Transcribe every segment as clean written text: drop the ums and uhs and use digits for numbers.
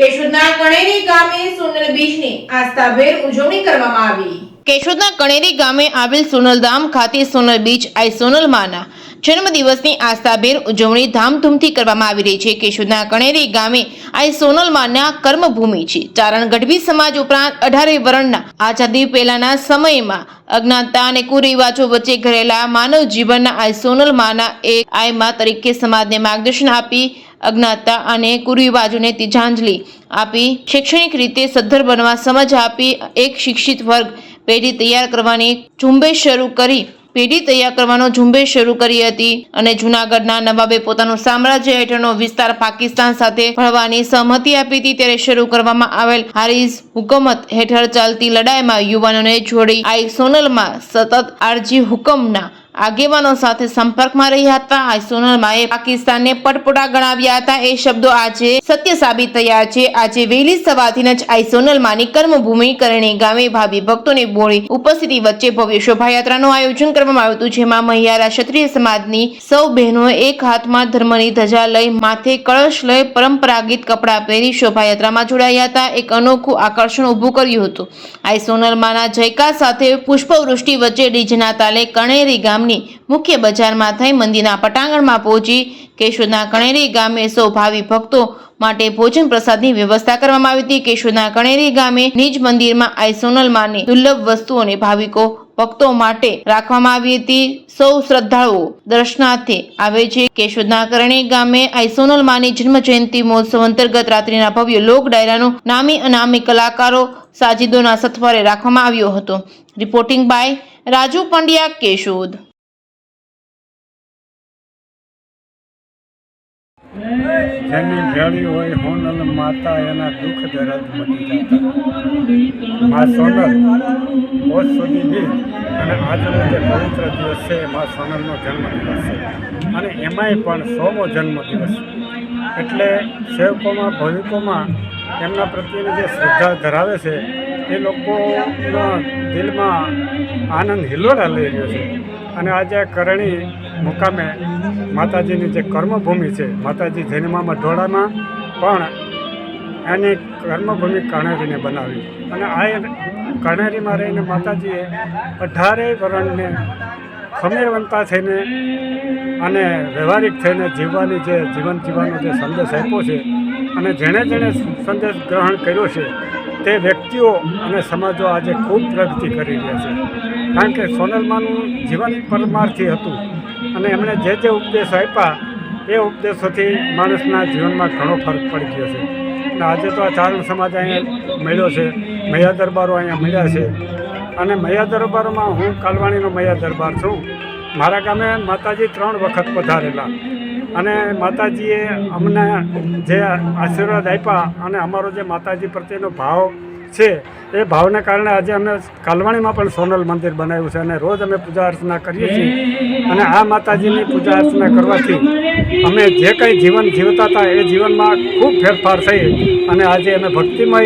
કેશોદના કણેરી ગામે સોનલ બીજની આસ્થાભેર ઉજવણી કરવામાં આવી। કેશોદના કણેરી ગામે આવેલ સોનલધામ ખાતે સોનલ બીજ આઈ સોનલ માના જન્મદિવસની આસ્થાભેર ઉજવણી ધામધૂમથી કરવામાં આવી રહી છે। કેશોદના કણેરી ગામે આઈ સોનલ માના કર્મભૂમિ છે। ચારણ ગઢવી સમાજ ઉપરાંત 18 વર્ણના આઝાદી પહેલાના સમયમાં અજ્ઞાનતા અને કુરિવાજો વચ્ચે ઘરેલા માનવ જીવનના આઈ સોનલ માના એક આઈ મા તરીકે સમાજને માર્ગદર્શન આપી અજ્ઞાનતા અને કુરિવાજોને તિજાંજલિ આપી શૈક્ષણિક રીતે સદ્ધર બનવા સમજ આપી એક શિક્ષિત વર્ગ પેઢી તૈયાર કરવાની ઝુંબેશ શરૂ કરી હતી અને જૂનાગઢના નવાબે પોતાનું સામ્રાજ્ય હેઠળનો વિસ્તાર પાકિસ્તાન સાથે ભળવાની સહમતિ આપી હતી। ત્યારે શરૂ કરવામાં આવેલ હારિસ હુકુમત હેઠળ ચાલતી લડાઈમાં યુવાનોને જોડી આઈ સોનલમાં સતત આરજી હુકમના આગેવાનો સાથે સંપર્કમાં રહ્યા હતા। આઈ સોનલમાએ પાકિસ્તાનને પટપોટા ગણાવ્યા હતા એ શબ્દો આજે સત્ય સાબિત થયા છે। આજે વહેલી સવારથી જ આઈ સોનલમાની કર્મભૂમિ કરણી ગામે ભાવિ ભક્તોની બોળી ઉપસ્થિતિ વચ્ચે ભવ્ય શોભાયાત્રાનું આયોજન કરવામાં આવ્યું હતું, જેમાં મહિયારા ક્ષત્રિય સમાજની સૌ બહેનોએ એક હાથમાં ધર્મની ધજા લઈ માથે કળશ લઈ પરંપરાગત કપડાં પહેરી શોભાયાત્રામાં જોડાયા હતા। એક અનોખું આકર્ષણ ઊભું કર્યું હતું। આઈ સોનલમાના જયકાર સાથે પુષ્પવૃષ્ટિ વચ્ચે ડીજેના તાલે કણેરી ગામ મુખ્ય બજારમાં થઈ મંદિરના પટાંગણમાં પહોંચી કેશોદના કણેરી ગામે સૌ ભાવિ ભક્તો માટે ભોજન પ્રસાદની વ્યવસ્થા કરવામાં આવી હતી। કેશોદના કણેરી ગામે નિજ મંદિરમાં આઈ સોનલમાની દુર્લભ વસ્તુઓને ભાવિકો ભક્તો માટે રાખવામાં આવી હતી। સૌ શ્રદ્ધાળુઓ દર્શનાર્થે આવે છે। કેશોદના કણેરી ગામે આઈ સોનલમાની જન્મ જયંતિ મહોત્સવ અંતર્ગત રાત્રિના ભવ્ય લોક ડાયરાનું નામી અનામી કલાકારો સાજિદોના સથવારે રાખવામાં આવ્યો હતો। Reporting by Raju Pandya, Keshod. જેની ભેળી હોય સોનલ માતા એના દુઃખ દર્દ મટી જતા। મા સોનલ હોશ સુધી બીજ અને આજનો જે પવિત્ર દિવસ છે મા સોનલનો જન્મદિવસ છે અને એમાંય પણ 100મો જન્મદિવસ એટલે સેવકોમાં ભવિકોમાં એમના પ્રત્યેની જે શ્રદ્ધા ધરાવે છે એ લોકોના દિલમાં આનંદ હિલોડા લઈ રહ્યો છે। અને આજે કરણી મુકામે માતાજીની જે કર્મભૂમિ છે માતાજી જૈનમામાં ઢોળામાં પણ એની કર્મભૂમિ કણેરીને બનાવી અને આ કણેરીમાં રહીને માતાજીએ 18 વર્ણને ખમેરવંતા થઈને અને વ્યવહારિક થઈને જીવવાની જે જીવન જીવવાનો જે સંદેશ આપ્યો છે અને જેણે સંદેશ ગ્રહણ કર્યો છે તે વ્યક્તિઓ અને સમાજો આજે ખૂબ પ્રગતિ કરી રહ્યા છે। કારણ કે સોનલમાનું જીવન પરમાર્થી હતું અને એમણે જે ઉપદેશ આપ્યા એ ઉપદેશોથી માણસના જીવનમાં ઘણો ફરક પડી ગયો છે। અને આજે તો આ ચારણ સમાજ અહીંયા મળ્યો છે, મૈયા દરબારો અહીંયા મળ્યા છે અને મૈયા દરબારોમાં હું કાલવાણીનો મૈયા દરબાર છું। મારા ગામે માતાજી 3 વખત પધારેલા અને માતાજીએ અમને જે આશીર્વાદ આપ્યા અને અમારો જે માતાજી પ્રત્યેનો ભાવ છે એ ભાવને કારણે આજે અમે કાલવાણીમાં પણ સોનલ મંદિર બનાવ્યું છે અને રોજ અમે પૂજા અર્ચના કરીએ છીએ અને આ માતાજીની પૂજા અર્ચના કરવાથી અમે જે કંઈ જીવન જીવતા હતા એ જીવનમાં ખૂબ ફેરફાર થઈ અને આજે અમે ભક્તિમય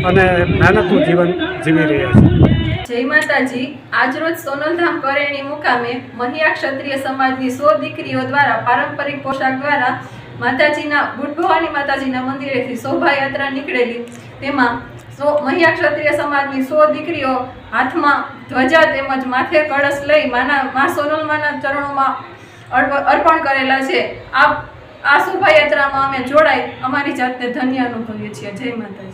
અને મહેનતું જીવન જીવી રહ્યા છીએ। જય માતાજી। આજરોજ સોનલધામ કરેણી મુકામે મહિયા ક્ષત્રિય સમાજની 100 દીકરીઓ દ્વારા પારંપરિક પોશાક દ્વારા માતાજીના બુટ ભવાની માતાજીના મંદિરેથી શોભાયાત્રા નીકળેલી। તેમાં મહિયા ક્ષત્રિય સમાજની 100 દીકરીઓ હાથમાં ધ્વજા તેમજ માથે કળશ લઈ મા સોનલમાના ચરણોમાં અર્પણ કરેલા છે। આ શોભાયાત્રામાં અમે જોડાઈ અમારી જાતને ધન્ય અનુભવીએ છીએ। જય માતાજી।